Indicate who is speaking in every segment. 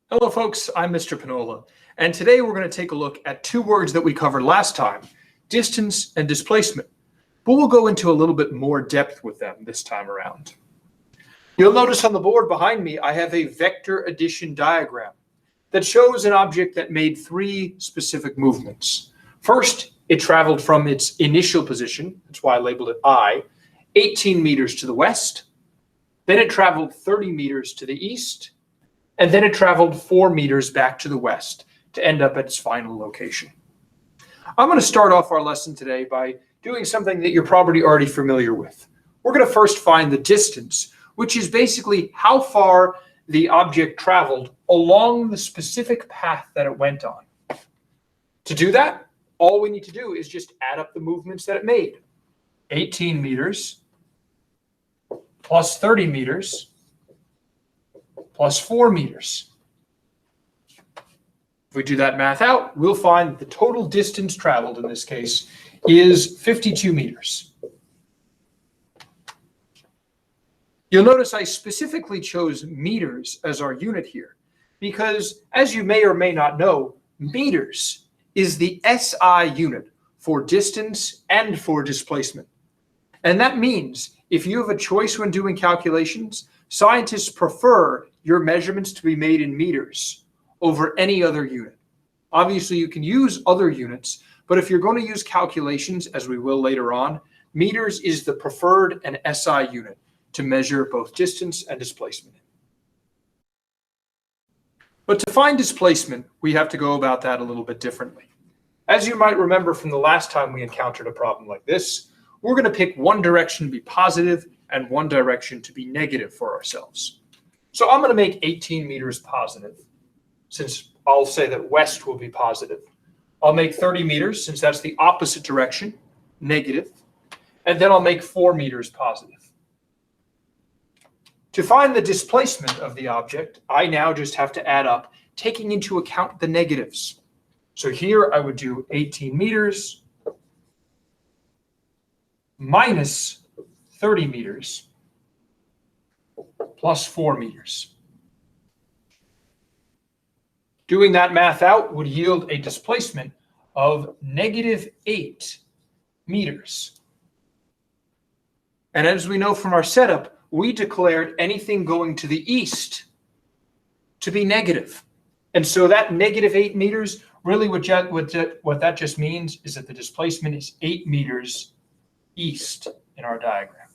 Speaker 1: Hello folks, I'm Mr. Pinola, and today we're going to take a look at two words that we covered last time, distance and displacement, but we'll go into a little bit more depth with them this time around. You'll notice on the board behind me, I have a vector addition diagram that shows an object that made three specific movements. First, it traveled from its initial position, that's why I labeled it I, 18 meters to the west, then it traveled 30 meters to the east, and then it traveled 4 meters back to the west to end up at its final location. I'm going to start off our lesson today by doing something that you're probably already familiar with. We're going to first find the distance, which is basically how far the object traveled along the specific path that it went on. To do that, all we need to do is just add up the movements that it made. 18 meters plus 30 meters plus 4 meters. If we do that math out, we'll find that the total distance traveled in this case is 52 meters. You'll notice I specifically chose meters as our unit here because, as you may or may not know, meters is the SI unit for distance and for displacement. And that means if you have a choice when doing calculations, scientists prefer your measurements to be made in meters over any other unit. Obviously, you can use other units, but if you're going to use calculations, as we will later on, meters is the preferred and SI unit to measure both distance and displacement. But to find displacement, we have to go about that a little bit differently. As you might remember from the last time we encountered a problem like this, we're going to pick one direction to be positive and one direction to be negative for ourselves. So I'm going to make 18 meters positive, since I'll say that west will be positive. I'll make 30 meters, since that's the opposite direction, negative. And then I'll make 4 meters positive. To find the displacement of the object, I now just have to add up, taking into account the negatives. So here I would do 18 meters minus 30 meters plus 4 meters. Doing that math out would yield a displacement of -8 meters. And as we know from our setup, we declared anything going to the east to be negative. And so that -8 meters, really what that just means is that the displacement is 8 meters east in our diagram.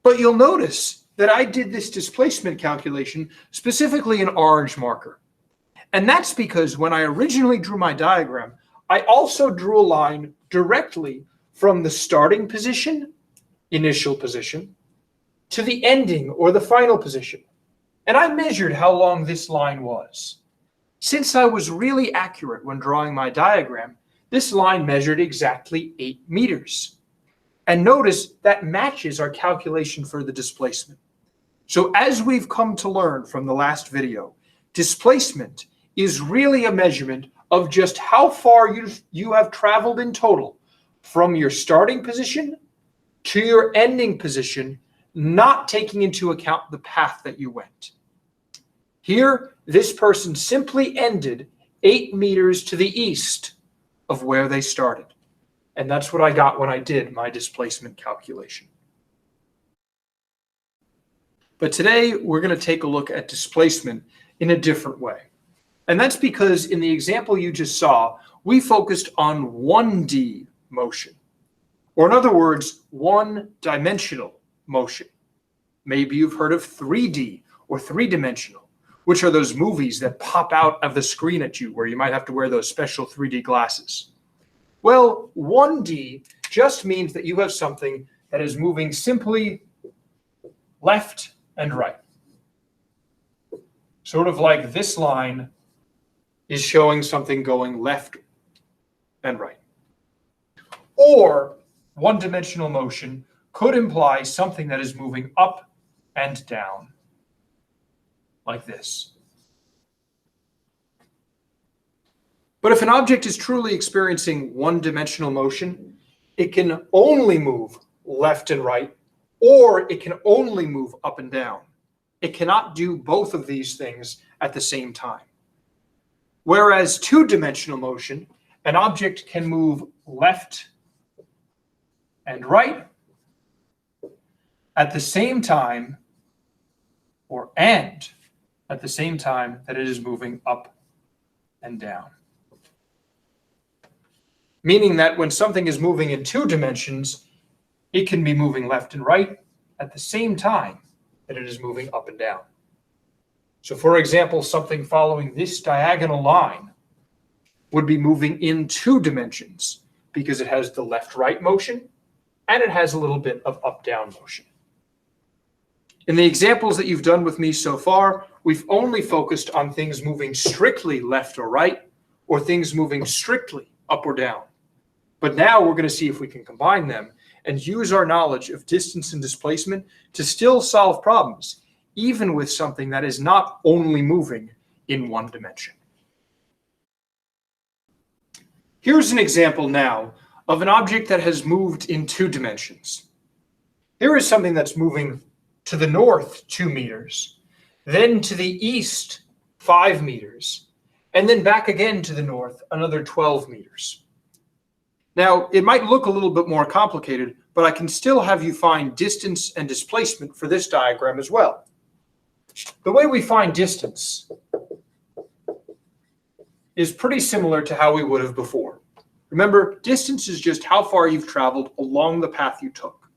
Speaker 1: But you'll notice that I did this displacement calculation specifically in orange marker. And that's because when I originally drew my diagram, I also drew a line directly from the starting position, initial position, to the ending or the final position. And I measured how long this line was. Since I was really accurate when drawing my diagram, this line measured exactly 8 meters. And notice that matches our calculation for the displacement. So as we've come to learn from the last video, displacement is really a measurement of just how far you have traveled in total from your starting position to your ending position, not taking into account the path that you went. Here, this person simply ended 8 meters to the east of where they started. And that's what I got when I did my displacement calculation. But today, we're going to take a look at displacement in a different way. And that's because in the example you just saw, we focused on 1D motion. Or in other words, one-dimensional motion. Maybe you've heard of 3D or three-dimensional, which are those movies that pop out of the screen at you where you might have to wear those special 3D glasses. Well, 1D just means that you have something that is moving simply left and right. Sort of like this line is showing something going left and right. Or one-dimensional motion could imply something that is moving up and down, like this. But if an object is truly experiencing one-dimensional motion, it can only move left and right or it can only move up and down. It cannot do both of these things at the same time. Whereas two-dimensional motion, an object can move left and right at the same time, and at the same time that it is moving up and down. Meaning that when something is moving in two dimensions, it can be moving left and right at the same time that it is moving up and down. So for example, something following this diagonal line would be moving in two dimensions because it has the left-right motion and it has a little bit of up-down motion. In the examples that you've done with me so far, we've only focused on things moving strictly left or right, or things moving strictly up or down. But now we're going to see if we can combine them and use our knowledge of distance and displacement to still solve problems, even with something that is not only moving in one dimension. Here's an example now of an object that has moved in two dimensions. Here is something that's moving to the north 2 meters, then to the east 5 meters, and then back again to the north another 12 meters. Now, it might look a little bit more complicated, but I can still have you find distance and displacement for this diagram as well. The way we find distance is pretty similar to how we would have before. Remember, distance is just how far you've traveled along the path you took.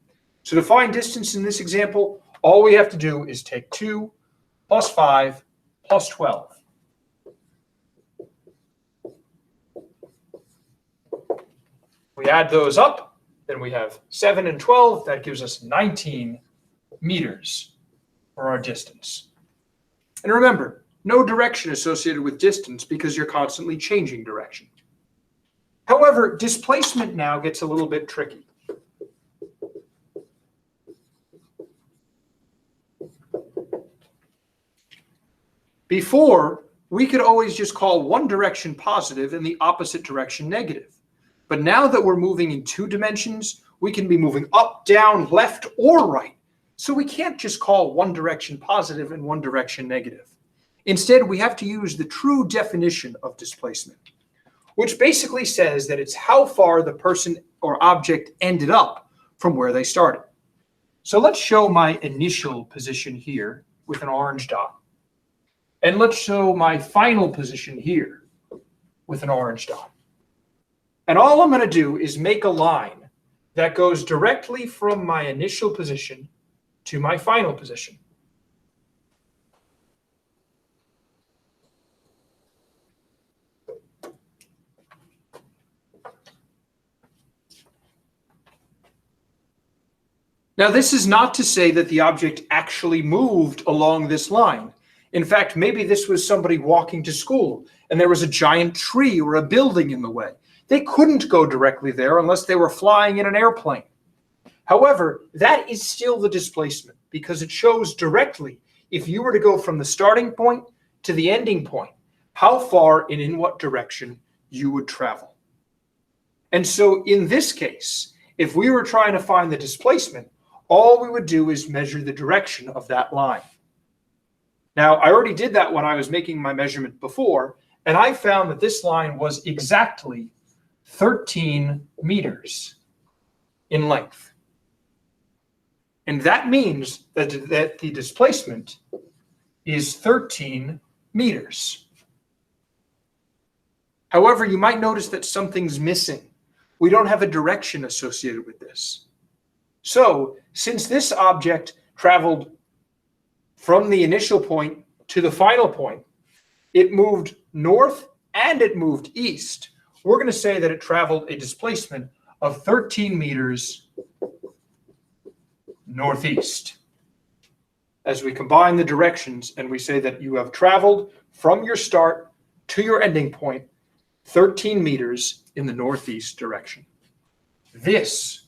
Speaker 1: So to find distance in this example, all we have to do is take 2 plus 5 plus 12. We add those up, then we have 7 and 12. That gives us 19 meters for our distance. And remember, no direction associated with distance because you're constantly changing direction. However, displacement now gets a little bit tricky. Before, we could always just call one direction positive and the opposite direction negative. But now that we're moving in two dimensions, we can be moving up, down, left, or right. So we can't just call one direction positive and one direction negative. Instead, we have to use the true definition of displacement, which basically says that it's how far the person or object ended up from where they started. So let's show my initial position here with an orange dot. And let's show my final position here with an orange dot. And all I'm going to do is make a line that goes directly from my initial position to my final position. Now, this is not to say that the object actually moved along this line. In fact, maybe this was somebody walking to school and there was a giant tree or a building in the way. They couldn't go directly there unless they were flying in an airplane. However, that is still the displacement because it shows directly if you were to go from the starting point to the ending point, how far and in what direction you would travel. And so in this case, if we were trying to find the displacement, all we would do is measure the direction of that line. Now, I already did that when I was making my measurement before, and I found that this line was exactly 13 meters in length. And that means that the displacement is 13 meters. However, you might notice that something's missing. We don't have a direction associated with this. So, since this object traveled from the initial point to the final point, it moved north and it moved east. We're going to say that it traveled a displacement of 13 meters northeast. As we combine the directions and we say that you have traveled from your start to your ending point 13 meters in the northeast direction. This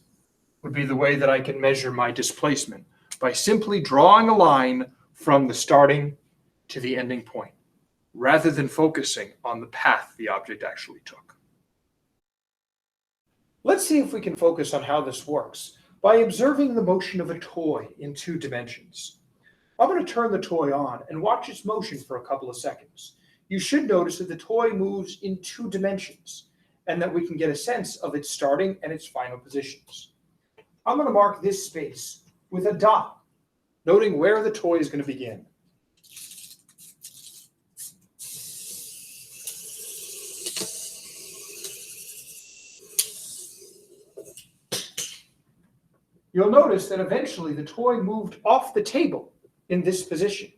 Speaker 1: would be the way that I can measure my displacement by simply drawing a line from the starting to the ending point, rather than focusing on the path the object actually took. Let's see if we can focus on how this works by observing the motion of a toy in 2 dimensions. I'm going to turn the toy on and watch its motion for a couple of seconds. You should notice that the toy moves in 2 dimensions and that we can get a sense of its starting and its final positions. I'm going to mark this space with a dot, noting where the toy is going to begin. You'll notice that eventually the toy moved off the table in this position.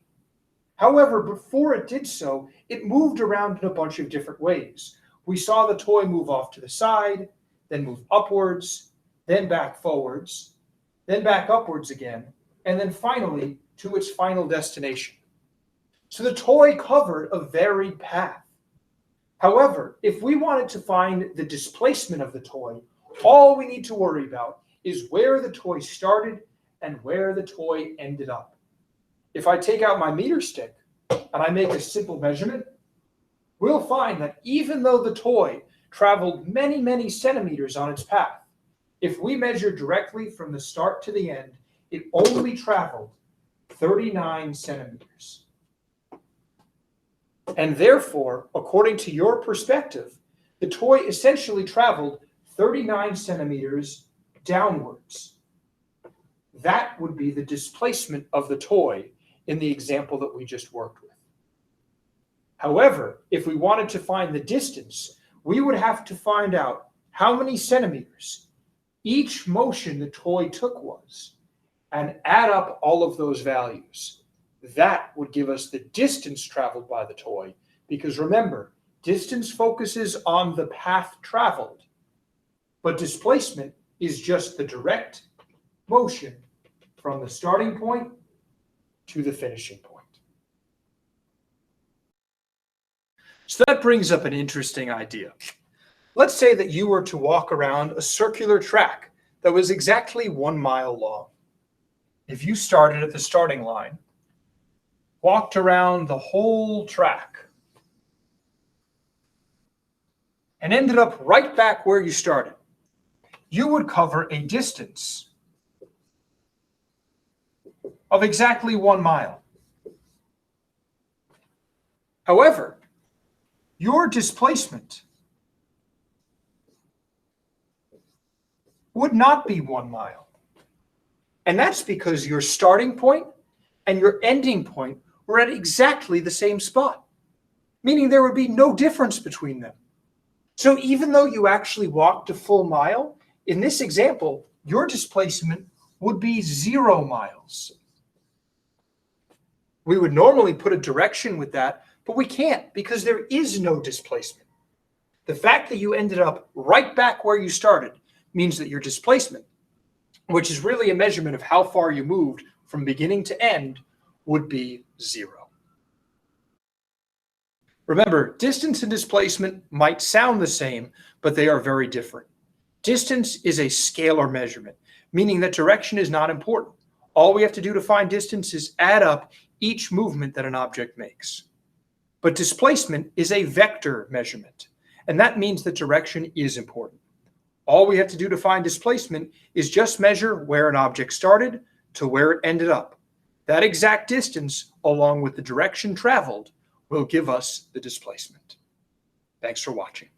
Speaker 1: However, before it did so, it moved around in a bunch of different ways. We saw the toy move off to the side, then move upwards, then back forwards, then back upwards again, and then finally to its final destination. So the toy covered a varied path. However, if we wanted to find the displacement of the toy, all we need to worry about is where the toy started and where the toy ended up. If I take out my meter stick and I make a simple measurement, we'll find that even though the toy traveled many, many centimeters on its path, if we measure directly from the start to the end, it only traveled 39 centimeters. And therefore, according to your perspective, the toy essentially traveled 39 centimeters downwards. That would be the displacement of the toy in the example that we just worked with. However, if we wanted to find the distance, we would have to find out how many centimeters each motion the toy took was and add up all of those values. That would give us the distance traveled by the toy, because remember, distance focuses on the path traveled, but displacement is just the direct motion from the starting point to the finishing point. So that brings up an interesting idea. Let's say that you were to walk around a circular track that was exactly 1 mile long. If you started at the starting line, walked around the whole track, and ended up right back where you started, you would cover a distance of exactly 1 mile. However, your displacement would not be 1 mile. And that's because your starting point and your ending point were at exactly the same spot, meaning there would be no difference between them. So even though you actually walked a full mile, in this example, your displacement would be 0 miles. We would normally put a direction with that, but we can't because there is no displacement. The fact that you ended up right back where you started means that your displacement, which is really a measurement of how far you moved from beginning to end, would be 0. Remember, distance and displacement might sound the same, but they are very different. Distance is a scalar measurement, meaning that direction is not important. All we have to do to find distance is add up each movement that an object makes. But displacement is a vector measurement, and that means that direction is important. All we have to do to find displacement is just measure where an object started to where it ended up. That exact distance, along with the direction traveled, will give us the displacement. Thanks for watching.